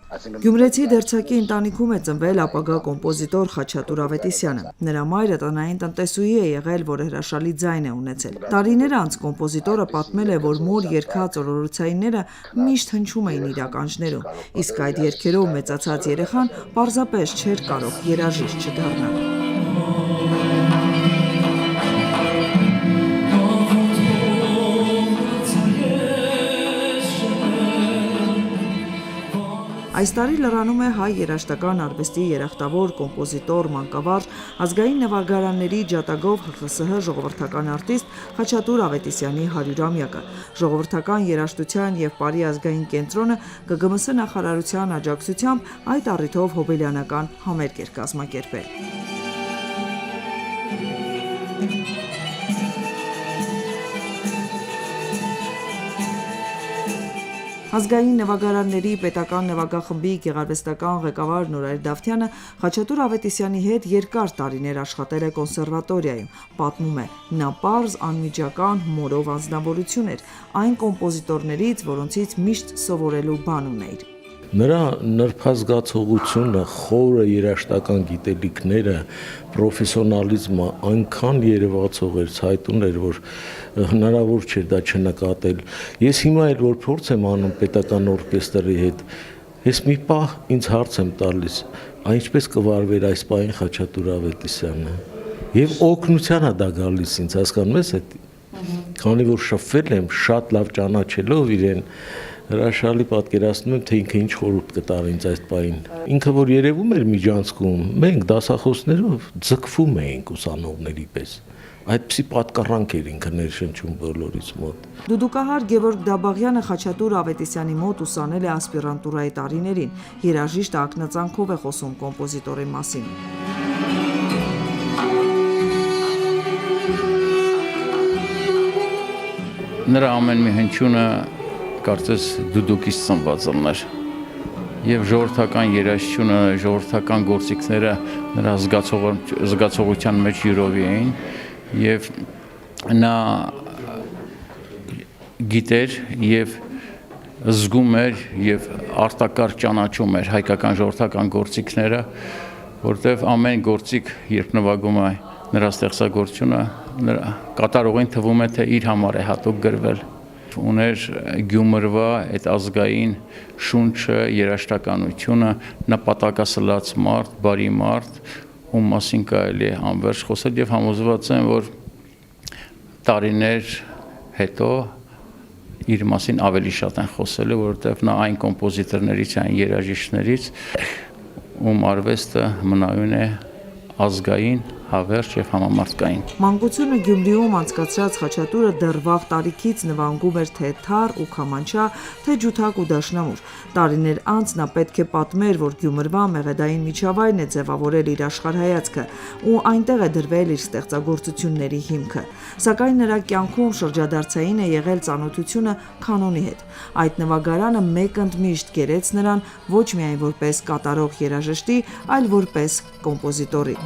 Գյումրեցի դերձակի ընտանիքում է ծնվել ապագա կոմպոզիտոր Խաչատուր Ավետիսյանը։ Նրա մայրը տնային տնտեսուհի է եղել, որ հրաշալի ձայն է ունեցել։ Տարիներ անց կոմպոզիտորը պատմել է, որ մոր երգած օրորոցայինները միշտ հնչում էին իր ականջներում, իսկ այդ երգերով մեծացած երեխան պարզապես չէր կարող երաժիշտ չդառնալ։ Այս տարի լրանում է հայ երաժշտական արվեստի երախտավոր կոմպոզիտոր, մանկավարժ, ազգային նվագարանների ջատագով ՀԽՍՀ ժողովրդական արտիստ Խաչատուր Ավետիսյանի 100-ամյակը։ Ժողովրդական երաժշտության և պարի ազգային կենտրոնը ԳԳՄՍ նախարարության աջակցությամբ այդ առիթով հոբելյանական համերգ էր կազմակերպել։ Ազգային նվագարանների պետական նվագախմբի գեղարվեստական ղեկավար Նորայր Դավթյանը Խաչատուր Ավետիսյանի հետ երկար տարիներ աշխատել է կոնսերվատորիայում, պատմում է, նա պարզ անմիջական հումորով անձնավորություն էր, այն կոմպոզիտորներից, որոնցից միշտ սովորելու բան ունեիր։ Նրա նրբազգացողությունը, խորը երաժշտական գիտելիքները, պրոֆեսիոնալիզմը այնքան երևացող էր, ցայտուն էր, որ հնարավոր չէր դա չնկատել։ Ես հիմա էլ որ փորձ եմ անում պետական օրկեստրի հետ, ես մի պահ ինձ հարց եմ տալիս, ինչպես կվարվեր այս պահին Խաչատուր Ավետիսյանը։ Եվ օգնության է դա գալիս ինձ, հասկանում ես, քանի որ շփվել եմ շատ լավ ճանաչելով իրեն, հրաշալի պատկերացնում եմ, թե ինքը ինչ խորհուրդ կտար ինձ այս պահին։ Ինքը որ երևում էր միջանցքում, մենք դասախոսներով ձգվում էինք ուսանողների պես։ Այդպիսի պատկառանք էր ինքը ներշնչում բոլորիս մոտ։ Դուդուկահար Գևորգ Դաբաղյանը Խաչատուր Ավետիսյանի մոտ ուսանել է ասպիրանտուրայի տարիներին։ Երաժիշտը ակնածանքով է խոսում կոմպոզիտորի մասին։ Նրա ամեն մի հնչյունը կարծես դուդուկից ծնված էր, եւ ժողովրդական երաժշտությունը, ժողովրդական գործիքները նրա զգացողության մեջ յուրովի էին, եւ նա գիտեր եւ զգում էր եւ արտակարգ ճանաչում էր հայկական ժողովրդական գործիքները, որտեվ ամեն գործիք, երբ նվագում է նրա ստեղծագործությունը, նրա կատարողին թվում է, թե իր համար է հատուկ գրվել։ Ուներ Գյումրվա այդ ազգային շունչը, երաժշտականությունը, նպատակասլաց մարդ, բարի մարդ, ում մասին կարելի է անվերջ խոսել եւ համոզված եմ, որ տարիներ հետո իր մասին ավելի շատ են խոսելու, որովհետեւ նա այն կոմպոզիտորներից, այն երաժիշտներից, ում արվեստը մնայուն է ազգային, հավերժ եւ համամարտկային։ Մանկությունը Գյումրիում անցկացրած Խաչատուրը դեռ վաղ տարիքից նվանգում էր թե թար ու քամանչա, թե ջութակ ու դաշնամուր։ Տարիներ անց նա պետք է պատմեր, որ Գյումրվա մեղեդային միջավայրն է ձևավորել իր աշխարհայացքը ու այնտեղ է դրվել իր ստեղծագործությունների հիմքը։ Սակայն նրա կյանքում շրջադարձային է եղել ծանոթությունը կանոնի հետ։ Այդ նվագարանը մեկ ընդմիշտ գերեց նրան ոչ միայն որպես կատարող երաժշտի, այլ որպես կոմպոզիտորի։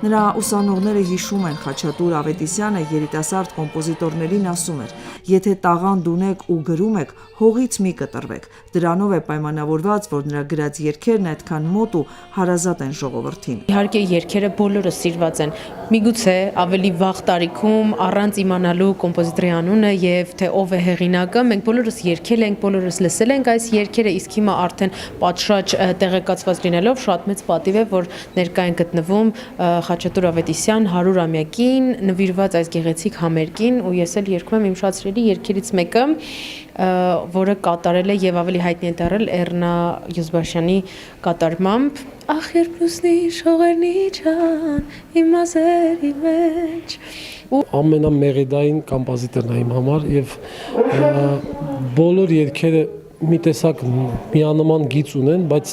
Նրա ուսանողները հիշում են Խաչատուր Ավետիսյանը երիտասարդ կոմպոզիտորներին ասում էր. եթե տաղանդ ունեք ու գրում եք, հողից մի կտրվեք։ Դրանով է պայմանավորված, որ նրա գրած երգերն այդքան մոտ ու հարազատ են ժողովրդին։ Իհարկե երգերը բոլորը սիրված են։ Միգուցե ավելի վաղ տարիքում առանց իմանալու կոմպոզիտորի անունը եւ թե ով է հեղինակը, մենք բոլորս երգել ենք, բոլորս լսել ենք այս երգերը, իսկ հիմա արդեն պատշաճ տեղեկացված լինելով շատ մեծ պատիվ է, որ ներկա են գտնվում Խաչատուր Ավետիսյան 100-ամյակին նվիրված այս գեղեցիկ համերգին ու ես էլ երգում եմ իմ շատ սիրելի երգերից մեկը, որը կատարել է եւ ավելի հայտնի է դարձել Էռնա Յուզբաշյանի կատարմամբ Ախ երբ լուսնի շողերնի ջան իմ ազերի մեջ ու ամենամեղեդային կոմպոզիտորն է իմ համար եւ բոլոր երգերը մի տեսակ միանման գիծ ունեն, բայց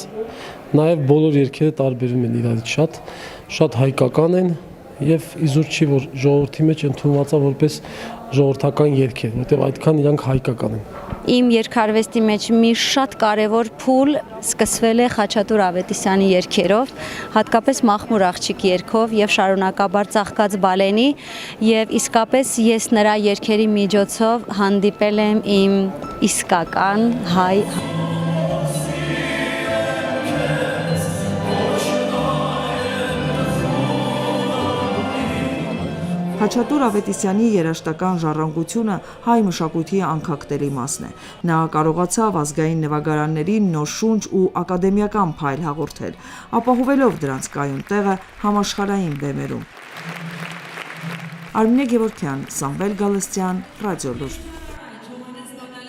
նաեւ բոլոր երգերը տարբերում են իրարից շատ հայկական են եւ իզուր չի որ ժողովրդի մեջ ընդունված է որպես ժողովրդական երգեր, որտեղ այդքան իրանք հայկական են։ Իմ երգարվեստի մեջ մի շատ կարևոր փուլ սկսվել է Խաչատուր Ավետիսյանի երգերով, հատկապես Մախմուր աղջիկ երգով եւ շարունակաբար Ծաղկած բալենի եւ իսկապես ես նրա երգերի միջոցով հանդիպել եմ իմ իսկական հայ Խաչատուր Ավետիսյանի երաժշտական ժառանգությունը հայ մշակույթի անկախտելի մասն է։ Նա կարողացավ ազգային նվագարաններին նոր շունչ ու ակադեմիական փայլ հաղորդել, ապահովելով դրանց կայուն տեղը համաշխարհային բեմերում։ Արմինե Գևորգյան, Սամվել Գալստյան, Ռադիոլուր։